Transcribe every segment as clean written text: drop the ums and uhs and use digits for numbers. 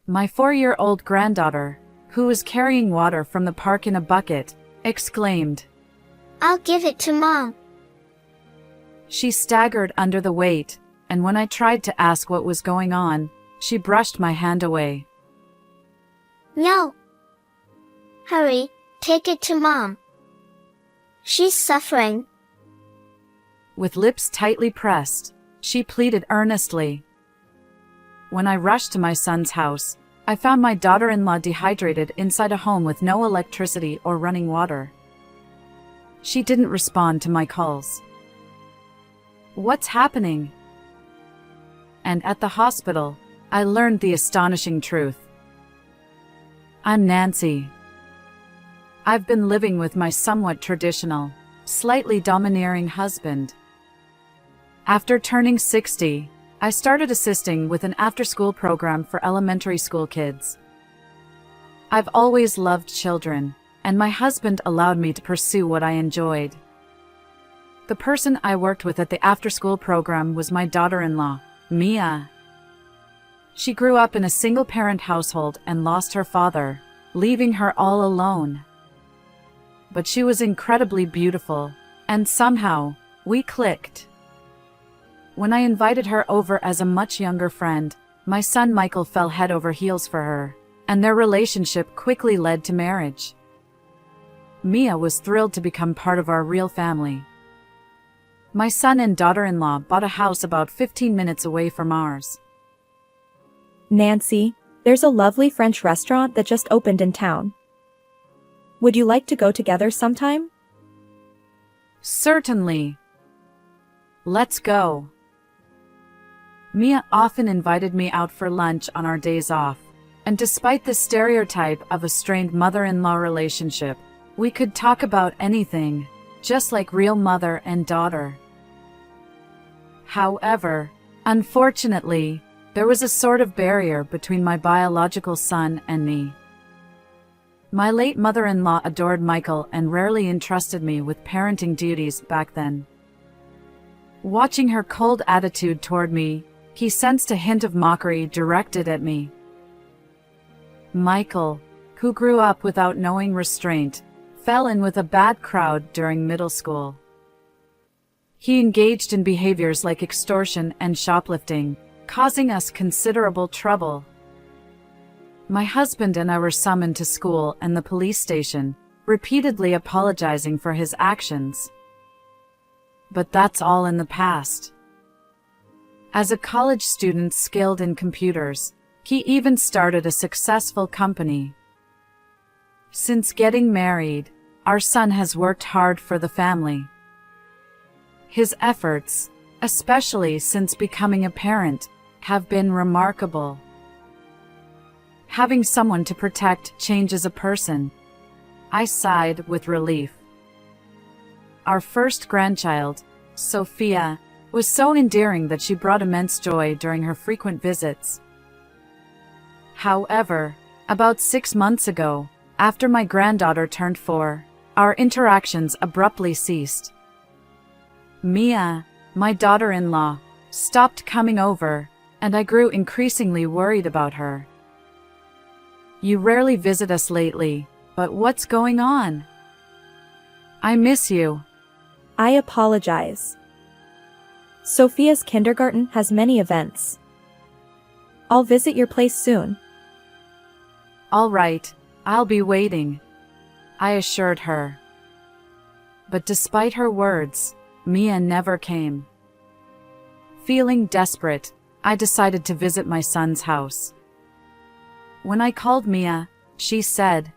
My 4-year-old granddaughter, who was carrying water from the park in a bucket, exclaimed, "I'll give it to Mom." She staggered under the weight, and when I tried to ask what was going on, she brushed my hand away. "No. Hurry, take it to Mom. She's suffering." With lips tightly pressed, she pleaded earnestly. When I rushed to my son's house, I found my daughter-in-law dehydrated inside a home with no electricity or running water. She didn't respond to my calls. "What's happening?" And at the hospital, I learned the astonishing truth. I'm Nancy. I've been living with my somewhat traditional, slightly domineering husband. After turning 60, I started assisting with an after-school program for elementary school kids. I've always loved children, and my husband allowed me to pursue what I enjoyed. The person I worked with at the after-school program was my daughter-in-law, Mia. She grew up in a single-parent household and lost her father, leaving her all alone. But she was incredibly beautiful, and somehow, we clicked. When I invited her over as a much younger friend, my son Michael fell head over heels for her, and their relationship quickly led to marriage. Mia was thrilled to become part of our real family. My son and daughter-in-law bought a house about 15 minutes away from ours. Nancy, there's a lovely French restaurant that just opened in town. Would you like to go together sometime? Certainly. Let's go. Mia often invited me out for lunch on our days off, and despite the stereotype of a strained mother-in-law relationship, we could talk about anything, just like real mother and daughter. However, unfortunately, there was a sort of barrier between my biological son and me. My late mother-in-law adored Michael and rarely entrusted me with parenting duties back then. Watching her cold attitude toward me, he sensed a hint of mockery directed at me. Michael, who grew up without knowing restraint, fell in with a bad crowd during middle school. He engaged in behaviors like extortion and shoplifting, causing us considerable trouble. My husband and I were summoned to school and the police station, repeatedly apologizing for his actions. But that's all in the past. As a college student skilled in computers, he even started a successful company. Since getting married, our son has worked hard for the family. His efforts, especially since becoming a parent, have been remarkable. Having someone to protect changes a person. I sighed with relief. Our first grandchild, Sophia, was so endearing that she brought immense joy during her frequent visits. However, about 6 months ago, after my granddaughter turned 4, our interactions abruptly ceased. Mia, my daughter-in-law, stopped coming over, and I grew increasingly worried about her. "You rarely visit us lately, but what's going on?" "I miss you." I apologize. Sophia's kindergarten has many events. I'll visit your place soon. "All right, I'll be waiting," I assured her. But despite her words, Mia never came. Feeling desperate, I decided to visit my son's house. When I called Mia, she said,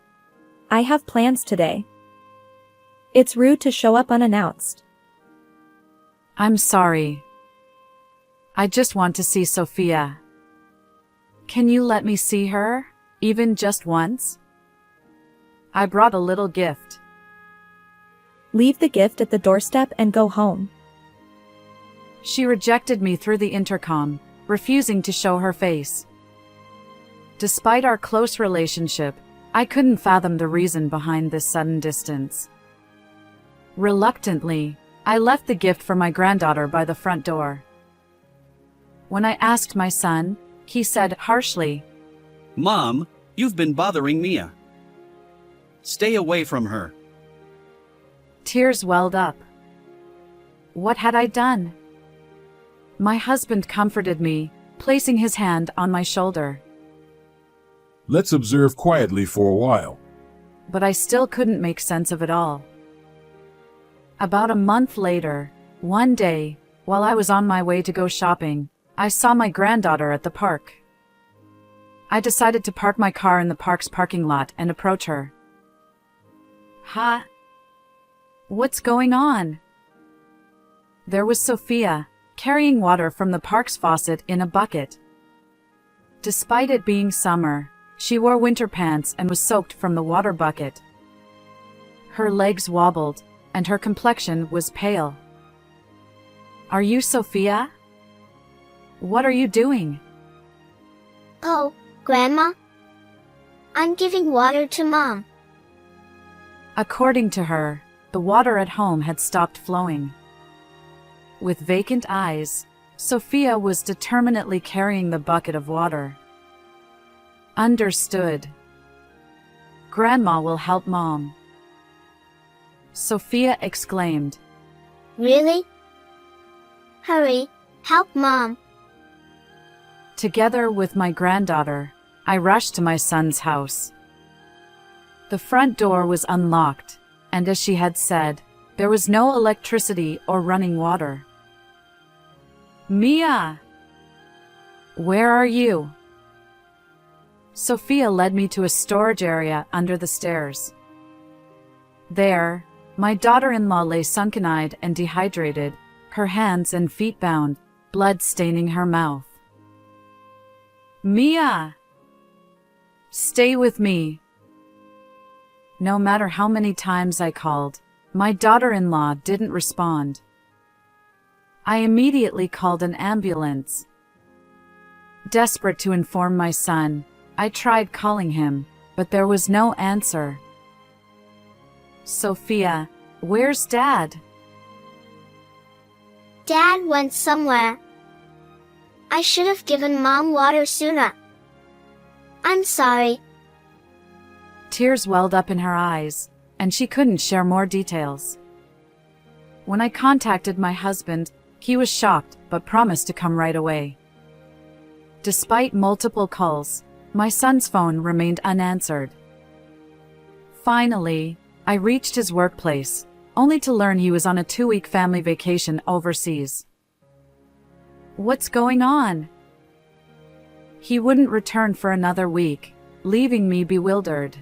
I have plans today. It's rude to show up unannounced. "I'm sorry. I just want to see Sophia. Can you let me see her, even just once?" I brought a little gift. Leave the gift at the doorstep and go home. She rejected me through the intercom, refusing to show her face. Despite our close relationship, I couldn't fathom the reason behind this sudden distance. Reluctantly, I left the gift for my granddaughter by the front door. When I asked my son, he said harshly, Mom, you've been bothering Mia. Stay away from her. Tears welled up. What had I done? My husband comforted me, placing his hand on my shoulder. Let's observe quietly for a while. But I still couldn't make sense of it all. About a month later, one day, while I was on my way to go shopping, I saw my granddaughter at the park. I decided to park my car in the park's parking lot and approach her. "Ha? What's going on?" There was Sophia, carrying water from the park's faucet in a bucket. Despite it being summer, she wore winter pants and was soaked from the water bucket. Her legs wobbled, and her complexion was pale. "Are you Sophia? What are you doing?" Oh, Grandma? I'm giving water to Mom. According to her, the water at home had stopped flowing. With vacant eyes, Sophia was determinedly carrying the bucket of water. Understood. Grandma will help Mom. Sophia exclaimed. Really? Hurry, help Mom. Together with my granddaughter, I rushed to my son's house. The front door was unlocked, and as she had said, there was no electricity or running water. "Mia! Where are you?" Sophia led me to a storage area under the stairs. There, my daughter-in-law lay sunken-eyed and dehydrated, her hands and feet bound, blood staining her mouth. "Mia! Stay with me." No matter how many times I called, my daughter-in-law didn't respond. I immediately called an ambulance. Desperate to inform my son, I tried calling him, but there was no answer. "Sophia, where's Dad?" Dad went somewhere. I should have given Mom water sooner. I'm sorry. Tears welled up in her eyes, and she couldn't share more details. When I contacted my husband, he was shocked but promised to come right away. Despite multiple calls, my son's phone remained unanswered. Finally, I reached his workplace, only to learn he was on a 2-week family vacation overseas. "What's going on?" He wouldn't return for another week, leaving me bewildered.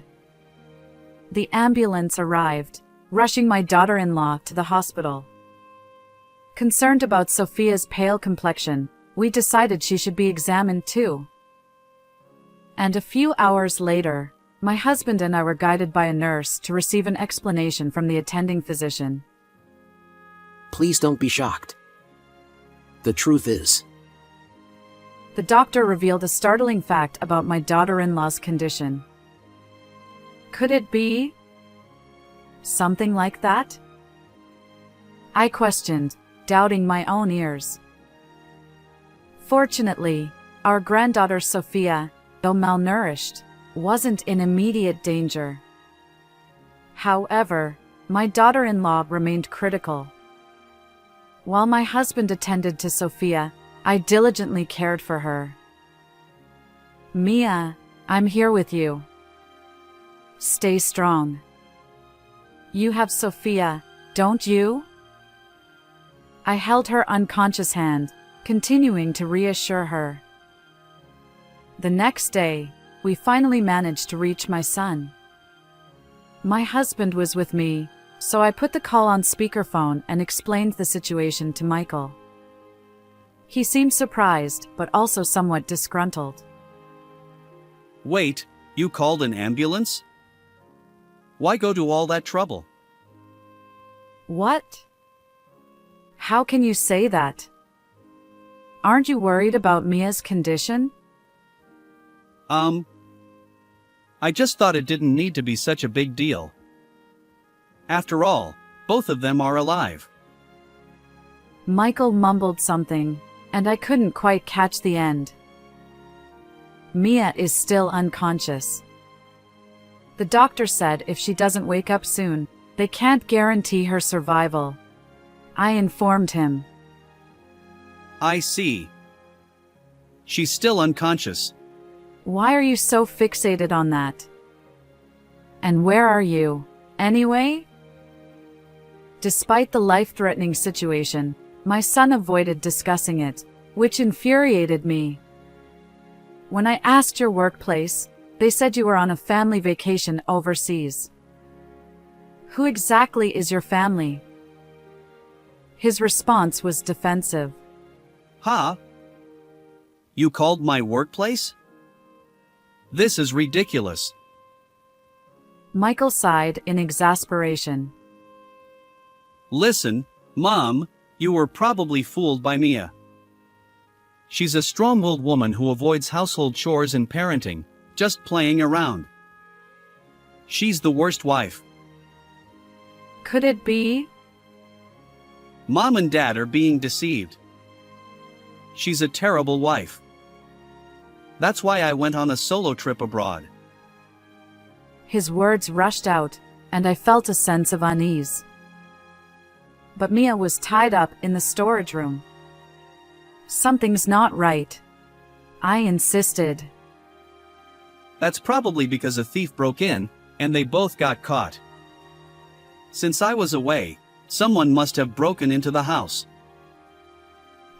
The ambulance arrived, rushing my daughter-in-law to the hospital. Concerned about Sophia's pale complexion, we decided she should be examined too. And a few hours later, my husband and I were guided by a nurse to receive an explanation from the attending physician. Please don't be shocked. The truth is, The doctor revealed a startling fact about my daughter-in-law's condition. Could it be something like that? I questioned, doubting my own ears. Fortunately, our granddaughter Sophia, though malnourished, wasn't in immediate danger. However, my daughter-in-law remained critical. While my husband attended to Sophia, I diligently cared for her. "Mia, I'm here with you. Stay strong. You have Sophia, don't you?" I held her unconscious hand, continuing to reassure her. The next day, we finally managed to reach my son. My husband was with me, so I put the call on speakerphone and explained the situation to Michael. He seemed surprised, but also somewhat disgruntled. Wait, you called an ambulance? Why go to all that trouble? What? How can you say that? Aren't you worried about Mia's condition? I just thought it didn't need to be such a big deal. After all, both of them are alive. Michael mumbled something, and I couldn't quite catch the end. Mia is still unconscious. The doctor said if she doesn't wake up soon, they can't guarantee her survival. I informed him. I see. She's still unconscious. Why are you so fixated on that? And where are you, anyway? Despite the life-threatening situation, my son avoided discussing it, which infuriated me. When I asked your workplace, they said you were on a family vacation overseas. Who exactly is your family? His response was defensive. Huh? You called my workplace? This is ridiculous. Michael sighed in exasperation. Listen, Mom, you were probably fooled by Mia. She's a strong-willed woman who avoids household chores and parenting, just playing around. She's the worst wife. Could it be? Mom and Dad are being deceived. She's a terrible wife. That's why I went on a solo trip abroad. His words rushed out, and I felt a sense of unease. But Mia was tied up in the storage room. Something's not right. I insisted. That's probably because a thief broke in, and they both got caught. Since I was away, someone must have broken into the house.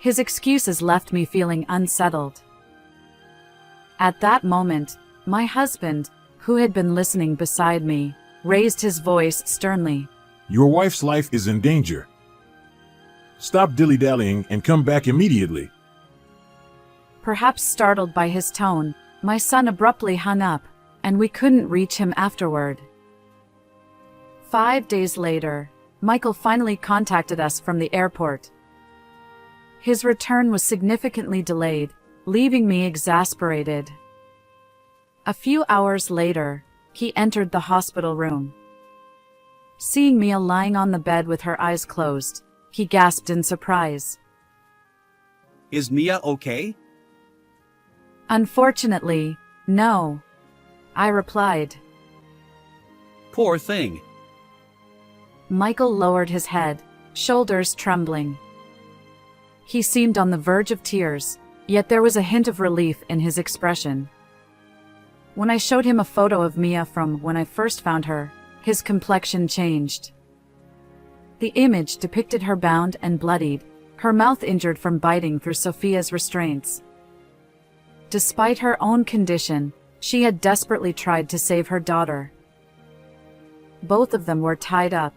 His excuses left me feeling unsettled. At that moment, my husband, who had been listening beside me, raised his voice sternly. Your wife's life is in danger. Stop dilly-dallying and come back immediately. Perhaps startled by his tone, my son abruptly hung up, and we couldn't reach him afterward. 5 days later, Michael finally contacted us from the airport. His return was significantly delayed, leaving me exasperated. A few hours later, he entered the hospital room. Seeing Mia lying on the bed with her eyes closed, he gasped in surprise. Is Mia okay? Unfortunately, no, I replied. Poor thing. Michael lowered his head, shoulders trembling. He seemed on the verge of tears, yet there was a hint of relief in his expression. When I showed him a photo of Mia from when I first found her, his complexion changed. The image depicted her bound and bloodied, her mouth injured from biting through Sophia's restraints. Despite her own condition, she had desperately tried to save her daughter. Both of them were tied up.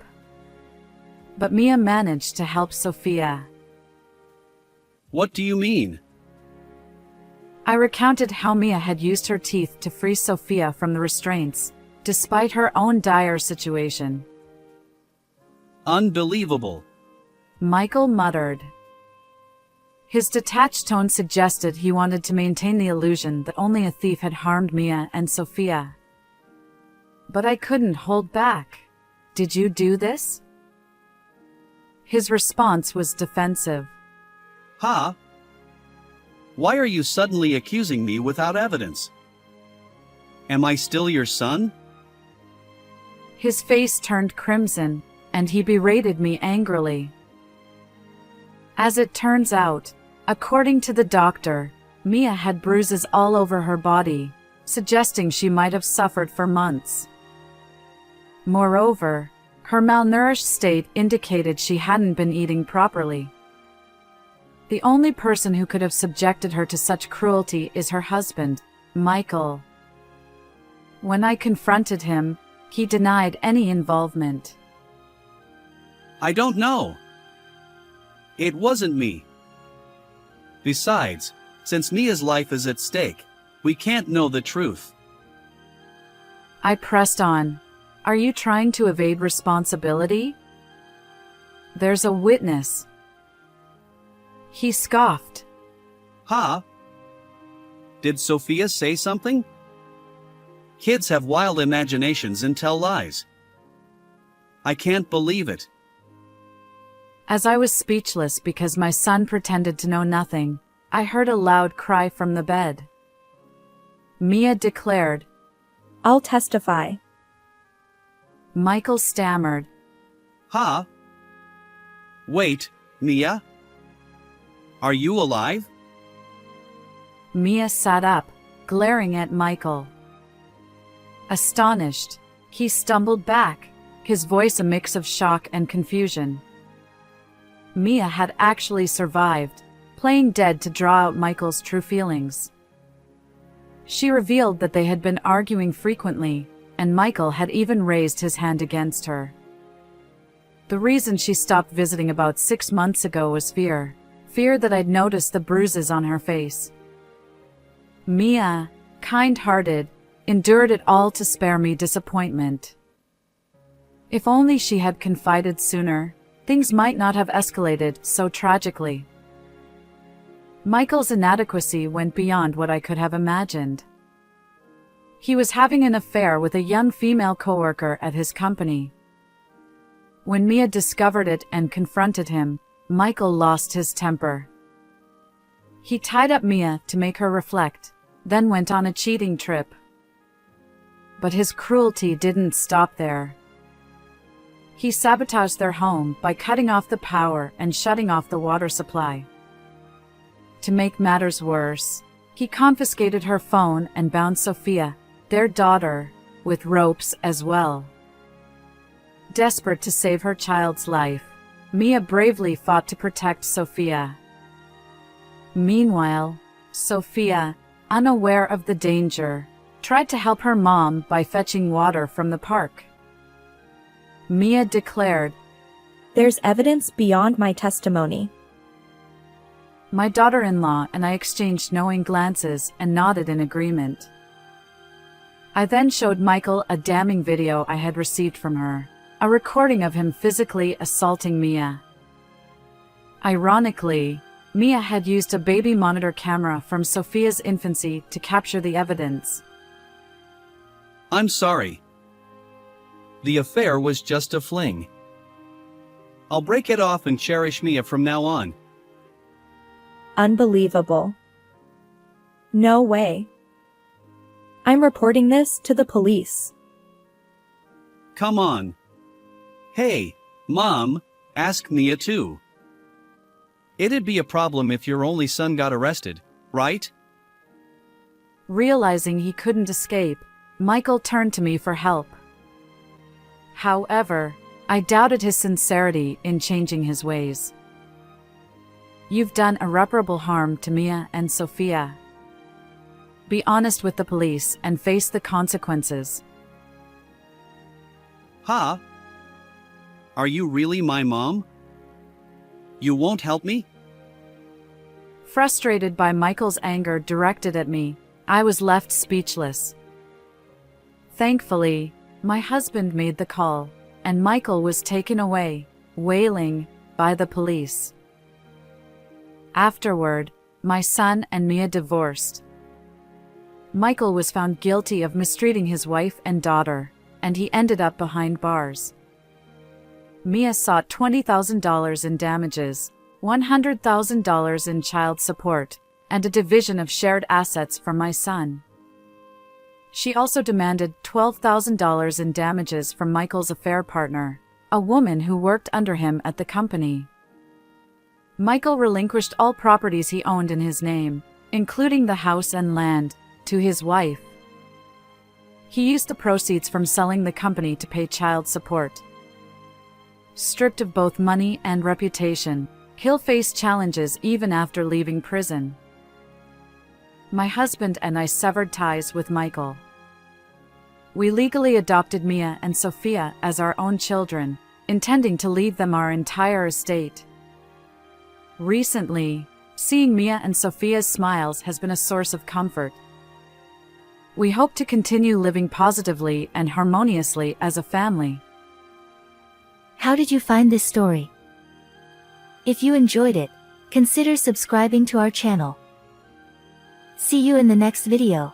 But Mia managed to help Sophia. What do you mean? I recounted how Mia had used her teeth to free Sophia from the restraints, despite her own dire situation. Unbelievable. Michael muttered. His detached tone suggested he wanted to maintain the illusion that only a thief had harmed Mia and Sophia. But I couldn't hold back. Did you do this? His response was defensive. Huh? Why are you suddenly accusing me without evidence? Am I still your son? His face turned crimson, and he berated me angrily. As it turns out, according to the doctor, Mia had bruises all over her body, suggesting she might have suffered for months. Moreover, her malnourished state indicated she hadn't been eating properly. The only person who could have subjected her to such cruelty is her husband, Michael. When I confronted him, he denied any involvement. I don't know. It wasn't me. Besides, since Mia's life is at stake, we can't know the truth. I pressed on. Are you trying to evade responsibility? There's a witness. He scoffed. Huh? Did Sophia say something? Kids have wild imaginations and tell lies. I can't believe it. As I was speechless because my son pretended to know nothing, I heard a loud cry from the bed. Mia declared. I'll testify. Michael stammered. Huh? Wait, Mia? Are you alive? Mia sat up, glaring at Michael. Astonished, he stumbled back, his voice a mix of shock and confusion. Mia had actually survived, playing dead to draw out Michael's true feelings. She revealed that they had been arguing frequently, and Michael had even raised his hand against her. The reason she stopped visiting about 6 months ago was fear that I'd noticed the bruises on her face. Mia, kind-hearted, endured it all to spare me disappointment. If only she had confided sooner, things might not have escalated so tragically. Michael's inadequacy went beyond what I could have imagined. He was having an affair with a young female coworker at his company. When Mia discovered it and confronted him, Michael lost his temper. He tied up Mia to make her reflect, then went on a cheating trip. But his cruelty didn't stop there. He sabotaged their home by cutting off the power and shutting off the water supply. To make matters worse, he confiscated her phone and bound Sophia, their daughter, with ropes as well. Desperate to save her child's life, Mia bravely fought to protect Sophia. Meanwhile, Sophia, unaware of the danger, tried to help her mom by fetching water from the park. Mia declared, There's evidence beyond my testimony. My daughter-in-law and I exchanged knowing glances and nodded in agreement. I then showed Michael a damning video I had received from her, a recording of him physically assaulting Mia. Ironically, Mia had used a baby monitor camera from Sophia's infancy to capture the evidence. I'm sorry. The affair was just a fling. I'll break it off and cherish Mia from now on. Unbelievable. No way. I'm reporting this to the police. Come on. Hey, Mom, ask Mia too. It'd be a problem if your only son got arrested, right? Realizing he couldn't escape, Michael turned to me for help. However, I doubted his sincerity in changing his ways. You've done irreparable harm to Mia and Sophia. Be honest with the police and face the consequences. Huh? Are you really my mom? You won't help me? Frustrated by Michael's anger directed at me, I was left speechless. Thankfully, my husband made the call, and Michael was taken away, wailing, by the police. Afterward, my son and Mia divorced. Michael was found guilty of mistreating his wife and daughter, and he ended up behind bars. Mia sought $20,000 in damages, $100,000 in child support, and a division of shared assets from my son. She also demanded $12,000 in damages from Michael's affair partner, a woman who worked under him at the company. Michael relinquished all properties he owned in his name, including the house and land, to his wife. He used the proceeds from selling the company to pay child support. Stripped of both money and reputation, he'll face challenges even after leaving prison. My husband and I severed ties with Michael. We legally adopted Mia and Sophia as our own children, intending to leave them our entire estate. Recently, seeing Mia and Sophia's smiles has been a source of comfort. We hope to continue living positively and harmoniously as a family. How did you find this story? If you enjoyed it, consider subscribing to our channel. See you in the next video.